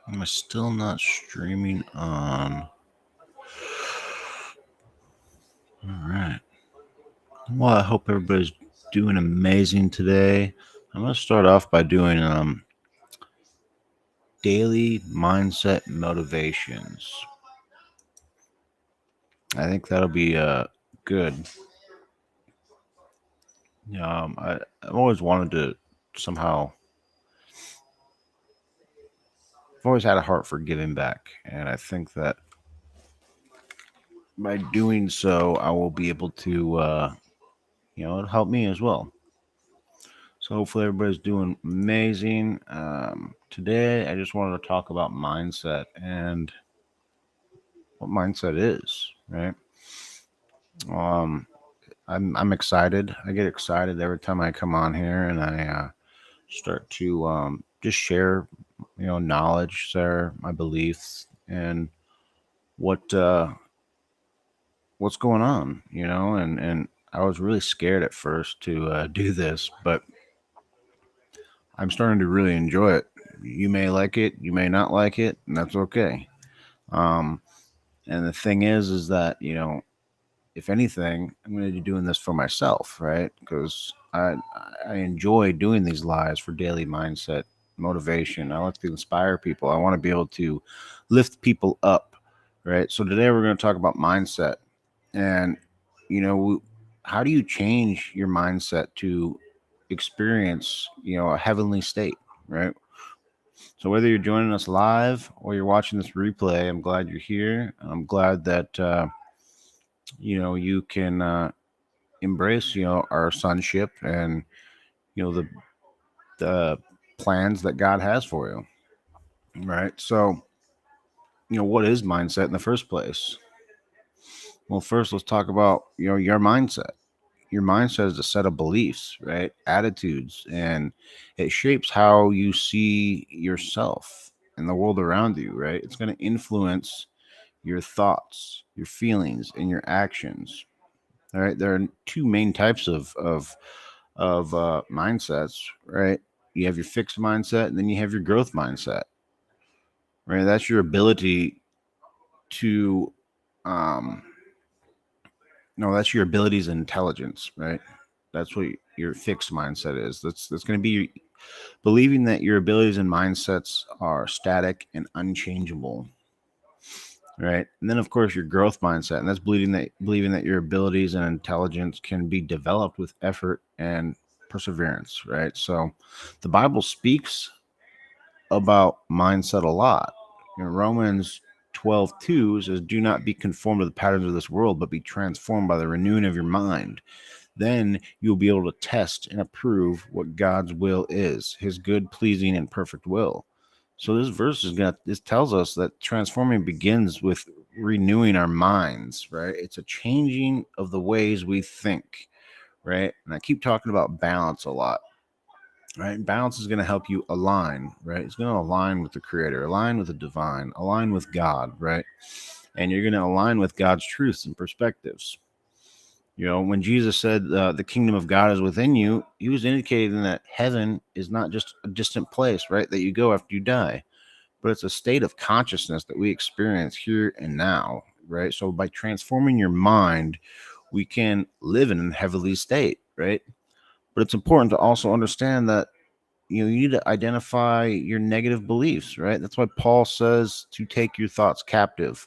Am I still not streaming on? All right. Well, I hope everybody's doing amazing today. I'm going to start off by doing daily mindset motivations. I think that'll be good. I've always wanted to somehow. I've always had a heart for giving back, and I think that by doing so, I will be able to, it'll help me as well. So hopefully everybody's doing amazing. Today, I just wanted to talk about mindset and what mindset is, right? Um, I'm excited. I get excited every time I come on here and I start to just share, knowledge, share my beliefs, and what what's going on, and I was really scared at first to do this, but I'm starting to really enjoy it. You may like it, you may not like it, and that's okay. Um, and the thing is that if anything, I'm going to be doing this for myself, right? Because I enjoy doing these lives for daily mindset motivation. I like to inspire people. I want to be able to lift people up, right? So today we're going to talk about mindset, and you know, how do you change your mindset to experience, a heavenly state, right? So whether you're joining us live or you're watching this replay, I'm glad you're here. I'm glad that you can embrace our sonship and the plans that God has for you, right? So what is mindset in the first place? Well, first let's talk about your mindset. Your mindset is a set of beliefs, right? Attitudes, and it shapes how you see yourself and the world around you, right? It's going to influence your thoughts, your feelings, and your actions. All right, there are two main types of mindsets, right? You have your fixed mindset, and then you have your growth mindset, right? That's your ability to, um, no, that's your abilities and intelligence, right? That's what your fixed mindset is. That's going to be believing that your abilities and mindsets are static and unchangeable, right? And then of course your growth mindset, and that's believing that your abilities and intelligence can be developed with effort and perseverance, right? So the Bible speaks about mindset a lot. Romans 12:2 says, "Do not be conformed to the patterns of this world, but be transformed by the renewing of your mind. Then you'll be able to test and approve what God's will is, his good, pleasing, and perfect will." So this tells us that transforming begins with renewing our minds, right? It's a changing of the ways we think, right? And I keep talking about balance a lot, right? Balance is going to help you align, right? It's going to align with the creator, align with the divine, align with God, right? And you're going to align with God's truths and perspectives. When Jesus said the kingdom of God is within you, he was indicating that heaven is not just a distant place, right, that you go after you die, but it's a state of consciousness that we experience here and now, right? So by transforming your mind, we can live in a heavenly state, right? But it's important to also understand that you need to identify your negative beliefs, right? That's why Paul says to take your thoughts captive,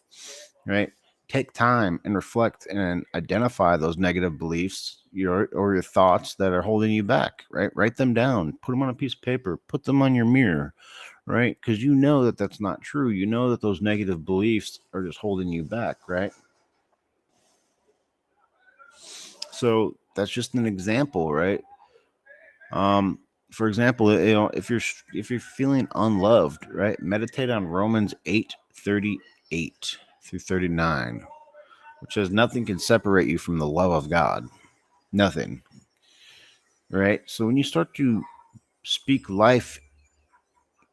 right? Take time and reflect and identify those negative beliefs, or your thoughts that are holding you back, right? Write them down, put them on a piece of paper, put them on your mirror, right? Because you know that that's not true. You know that those negative beliefs are just holding you back, right? So that's just an example, right? Um, for example, if you're feeling unloved, right? Meditate on Romans 8:38 through 39, which says nothing can separate you from the love of God. Nothing. Right? So when you start to speak life,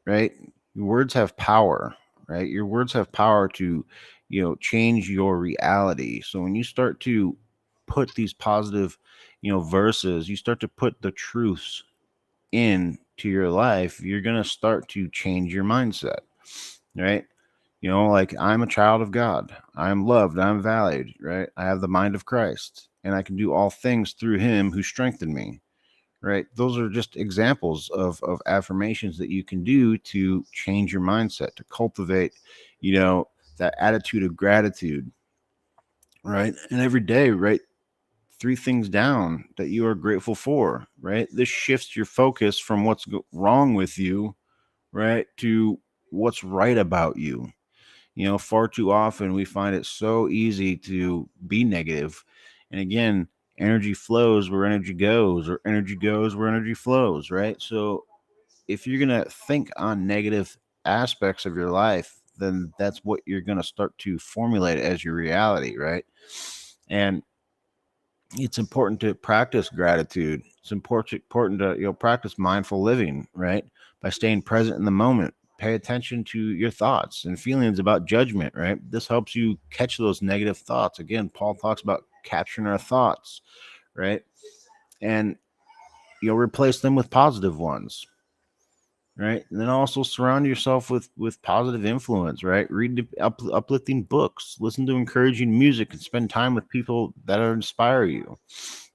right? Your words have power, right? Your words have power to, change your reality. So when you start to put these positive, verses, you start to put the truths into to your life, you're going to start to change your mindset, right? Like, I'm a child of God. I'm loved. I'm valued, right? I have the mind of Christ, and I can do all things through him who strengthened me, right? Those are just examples of affirmations that you can do to change your mindset, to cultivate, that attitude of gratitude, right? And every day, right? 3 things down that you are grateful for, right? This shifts your focus from what's wrong with you, right, to what's right about you. Far too often we find it so easy to be negative. And again, energy flows where energy goes, or energy goes where energy flows, right? So if you're going to think on negative aspects of your life, then that's what you're going to start to formulate as your reality, right? And it's important to practice gratitude. It's important to practice mindful living, right? By staying present in the moment. Pay attention to your thoughts and feelings about judgment, right? This helps you catch those negative thoughts. Again, Paul talks about capturing our thoughts, right? And you'll replace them with positive ones, right? And then also surround yourself with positive influence, right? Read uplifting books, listen to encouraging music, and spend time with people that inspire you,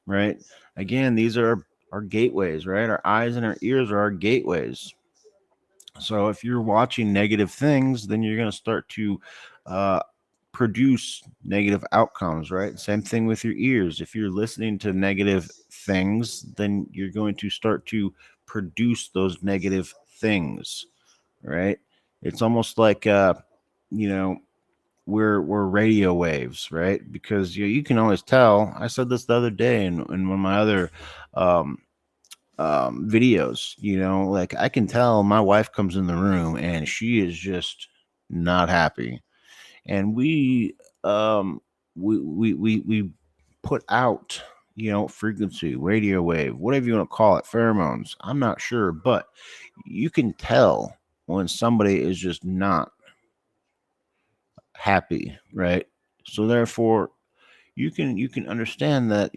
right? Again, these are our gateways, right? Our eyes and our ears are our gateways. So if you're watching negative things, then you're going to start to uh, produce negative outcomes, right? Same thing with your ears. If you're listening to negative things, then you're going to start to produce those negative things, right? It's almost like you know we're radio waves, right? Because you can always tell. I said this the other day in one of my other um, videos. Like, I can tell my wife comes in the room and she is just not happy, and we put out frequency, radio wave, whatever you want to call it, pheromones. I'm not sure, but you can tell when somebody is just not happy, right? So therefore, you can understand that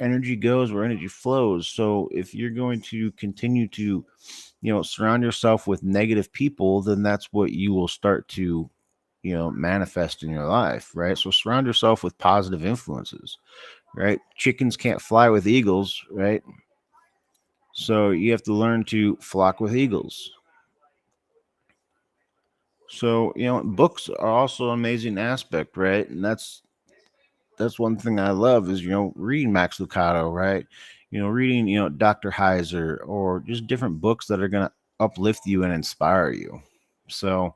energy goes where energy flows. So if you're going to continue to surround yourself with negative people, then that's what you will start to manifest in your life, right? So surround yourself with positive influences, right? Chickens can't fly with eagles, right? So you have to learn to flock with eagles. So books are also an amazing aspect, right? And that's one thing I love is reading Max Lucado, right? Reading Dr. Heiser, or just different books that are gonna uplift you and inspire you. So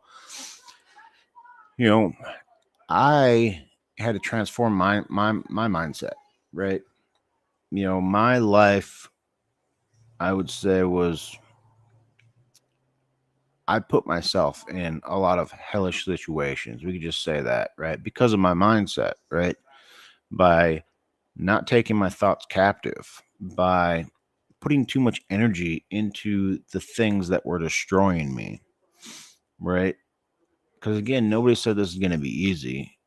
you know I had to transform my mindset, right? My life, I would say, was, I put myself in a lot of hellish situations. We could just say that, right? Because of my mindset, right? By not taking my thoughts captive, by putting too much energy into the things that were destroying me, right? Because again, nobody said this is going to be easy.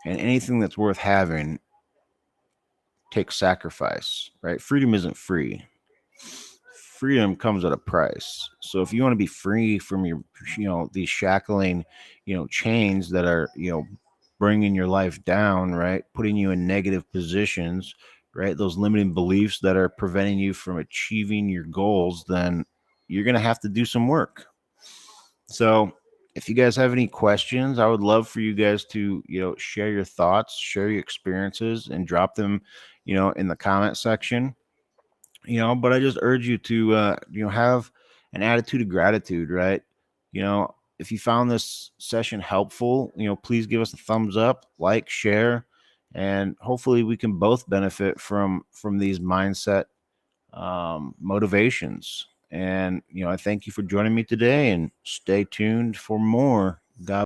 And anything that's worth having takes sacrifice, right? Freedom isn't free. Freedom comes at a price. So if you want to be free from your, these shackling, chains that are, bringing your life down, right? Putting you in negative positions, right? Those limiting beliefs that are preventing you from achieving your goals, then you're going to have to do some work. So if you guys have any questions, I would love for you guys to, share your thoughts, share your experiences, and drop them, in the comment section. But I just urge you to have an attitude of gratitude, right? If you found this session helpful, please give us a thumbs up, like, share, and hopefully we can both benefit from these mindset motivations. And I thank you for joining me today, and stay tuned for more. God